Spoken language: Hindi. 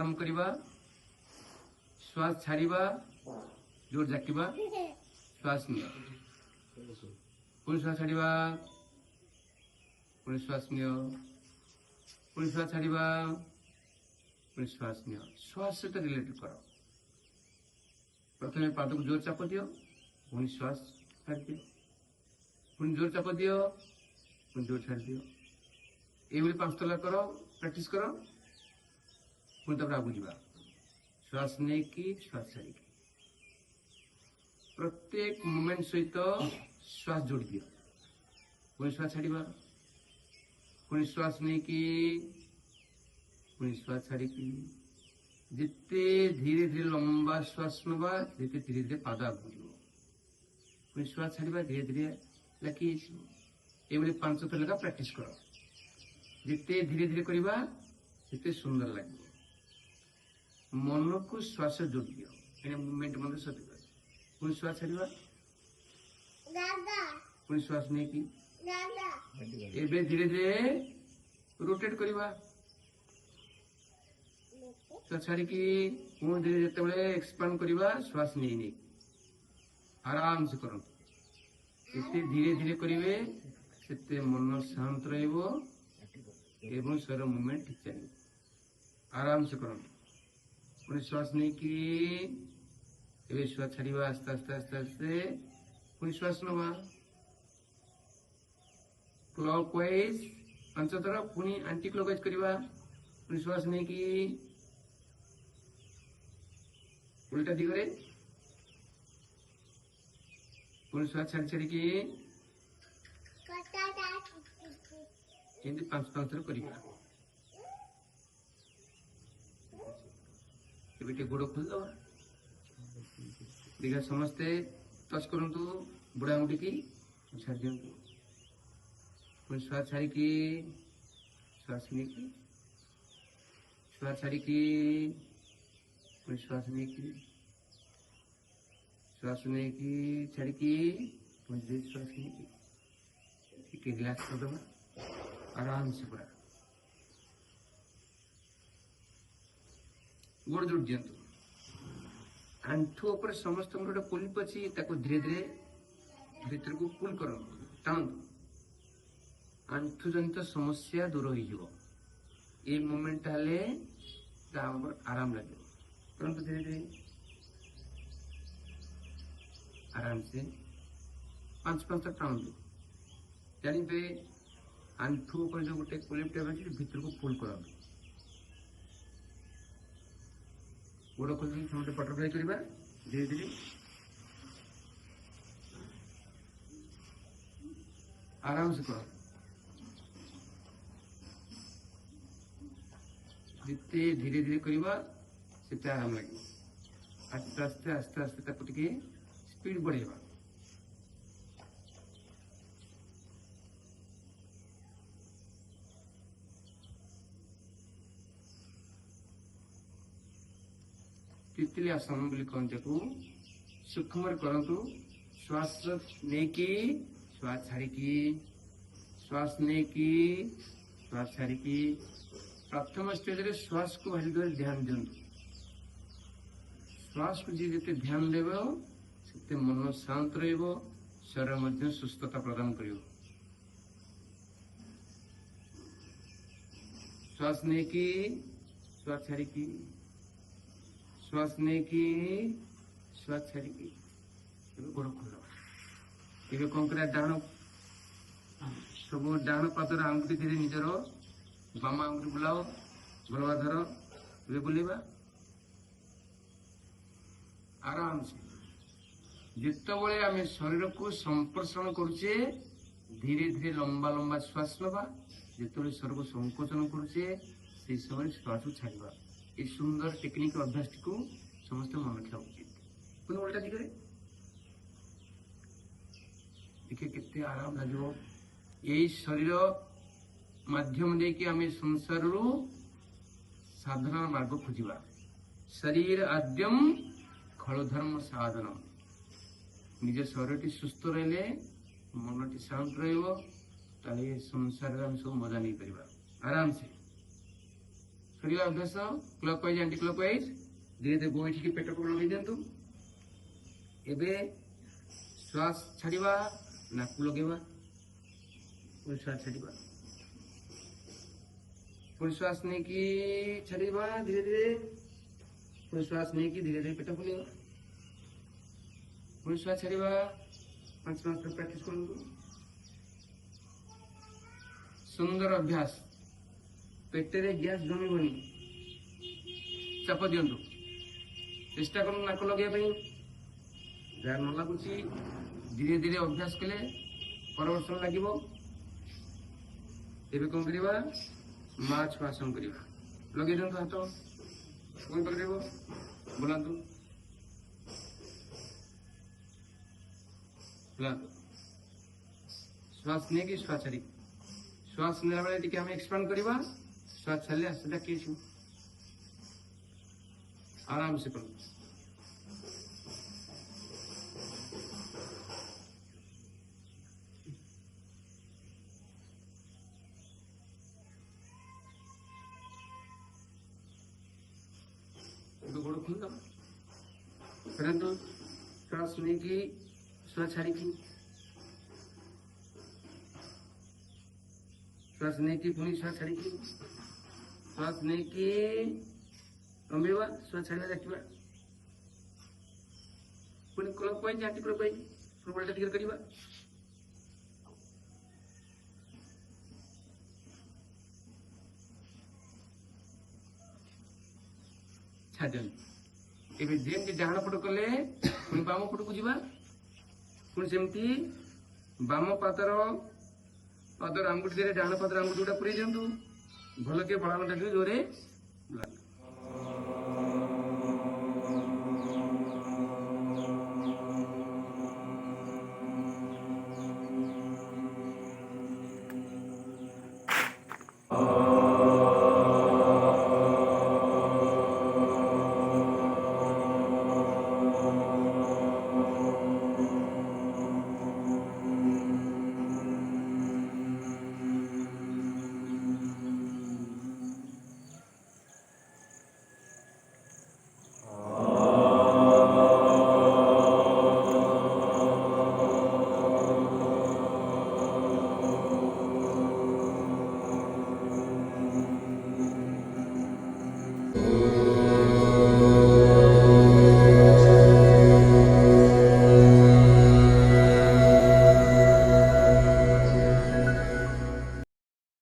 आराम करवा श्वास छाड़वा जोर जाकिबा श्वास नियो पुणी श्वास छाड़वा पुणी श्वास नियो पुणी श्वास छाड़वा पुणी श्वास नियो श्वास सहित रिलेटेड करो प्रथम पाद को जोर चाप दियो पुणी श्वास छाड़ दियो पुणी जोर चाप दियो पुणी जोर छाड़ दियो ये 5 तला करो प्रैक्टिस करो पुणी तब आगू जावा श्वास नहीं की श्वास छाड़ी प्रत्येक मोमेंट सहित श्वास जोड़ दियो पुणी श्वास छाड़वा पुणी श्वास नहीं की पुणी श्वास छाड़ी जिते धीरे धीरे लंबा श्वास नवा जिते धीरे धीरे पाद आगू जाव पुणी श्वास छाड़वा धीरे धीरे लकी ये 5 थर लगा प्रैक्टिस करो जिते धीरे धीरे करवा जिते सुंदर लगे मन को श्वास जोड़ दियो मुवमेंट मन सत्य पुणी श्वास छाड़वा पुणी श्वास नहीं की एबे धीरे धीरे रोटेट करवा श्वास छाड़ी पुणी धीरे जिते एक्सपांड करवा श्वास नहीं नहीं आराम से करो जिते धीरे धीरे करेंगे से मन शांत रहिबो एवं शरीर मूवमेंट ठीक चलिए आराम से करो पुणी श्वास नहीं की श्वास छाड़वा आस्ते आस्ते आस्ते आस्ते पुणी श्वास नवा क्लॉकवाइज 5 थर पुणी एंटी क्लॉकवाइज करवा पुणी श्वास नहीं की उल्टा दिगरे पुणी श्वास छाड़ी छाड़ी 5 थर करवा गोड़ खोल दवा देखा समस्ते टच करूँ बुढ़ा आंगुठी की छाड़ दिंतु पुणी श्वास छाड़ी श्वास नहीं की श्वास छाड़ी पुणी श्वास नहीं की श्वास नहीं की छाड़ी पुणी श्वास नहीं की ठीक है रिलैक्स कर दवा आराम से पूरा गोड़ जोड़ दिंतु आंठू उपर समस्त गोटे पुलिप अच्छी धीरे धीरे भीतर को पुल कर टाणु आंठू जनित समस्या दूर हो मोमेंट हेले आराम लगे परंतु धीरे धीरे आराम से 5 थर टाणु जानते आंठू उपर जो गोटे पुलिप टाइप अच्छी भीतर को पुल कर गोड़ खोल बटरफ्लाई करवा धीरे धीरे आराम से करो जिते धीरे धीरे करवा से आराम लगे आस्ते आस्ते आस्ते आस्ते स्पीड बढ़ेगा तितली आसन बोली कहते को सूक्ष्म करंतु श्वास नहीं श्वास छाड़ी श्वास नहीं श्वास छाड़ी प्रथम स्टेज रे श्वास को भारी ध्यान दिंतु श्वास को जी जिते ध्यान देव से मन शांत रहिबो शरीर मध्य सुस्थता प्रदान करियो श्वास नहीं श्वास छाड़ी श्वास नहीं श्वास छाड़ी गोड़ खोल कौन कर डाण सब डाण पादर आंगुठी धीरे निजर बाम आंगुठी बुलाओ भलवा धर बुलेबा आराम से जिते आम शरीर को संप्रसारण करुचे धीरे धीरे लंबा लंबा श्वास नवा जिते शरीर को संकोचन करुचे से समय श्वास को छाड़ा ये सुंदर टेक्निक अभ्यास को समस्त मन रखा उचित पुनः उल्टा दिगरे देखिए कितने आराम लगे यही शरीर माध्यम देकी आम संसार साधारण मार्ग खोजा शरीर आद्यम खलधर्म साधन निज शरीर सुस्थ रहे मन शांत रही संसार सब मजा नहीं पार आराम से କରିବା ଅଭ୍ୟାସ କ୍ଲକୱାଇଜ ଆଣ୍ଟି କ୍ଲକୱାଇଜ ଧୀରେ ଧୀରେ ଗୋଇଠିକି ପେଟକୁ ଲଗେଇ ଦିଅନ୍ତୁ। ଏବେ ଶ୍ୱାସ ଛାଡ଼ିବା ନାକକୁ ଲଗେଇବା ପୁଣି ଶ୍ୱାସ ଛାଡ଼ିବା ପୁଣି ଶ୍ୱାସ ନେଇକି ଛାଡ଼ିବା ଧୀରେ ଧୀରେ ପୁଣି ଶ୍ୱାସ ନେଇକି ଧୀରେ ଧୀରେ ପେଟ ଖୋଲିବା ପୁଣି ଶ୍ୱାସ ଛାଡ଼ିବା 5 ମାସ ପ୍ରାକ୍ଟିସ କରନ୍ତୁ। ସୁନ୍ଦର ଅଭ୍ୟାସ पेटे गैस जमीबनी चाप दिंतु चेष्टा कर नाक लगे जहाँ न लगुच धीरे धीरे अभ्यास कले परिवर्तन लगे कौन करवा मार्च आसन करवा लगे दिंतु हाथ कौन कर बुलातु श्वास नहीं कि श्वास छाड़ी श्वास नेला बेले टिके हम एक्सपांड करवा श्वास छाड़ले सीधा किछु आराम से करो। तो गोड़ खुल दो परंतु श्वास नहीं की श्वास छाड़ी की श्वास नहीं की पुणी श्वास छाड़ी की श्वास नहीं की कमेवा श्वास छाड़ा रखा पुणी क्लॉकवाइज एंटी क्लॉकवाइज उल्टा दिगरे करवा छाड़ एबे जेमती डाहाण पट कले पुणी बाम पट को जीवा पुणी सेमती बाम पादर पादर आंगुठी डाहाण पादर आंगुठी गुड़ा पुरे दिंतु भल के बड़ा जोरे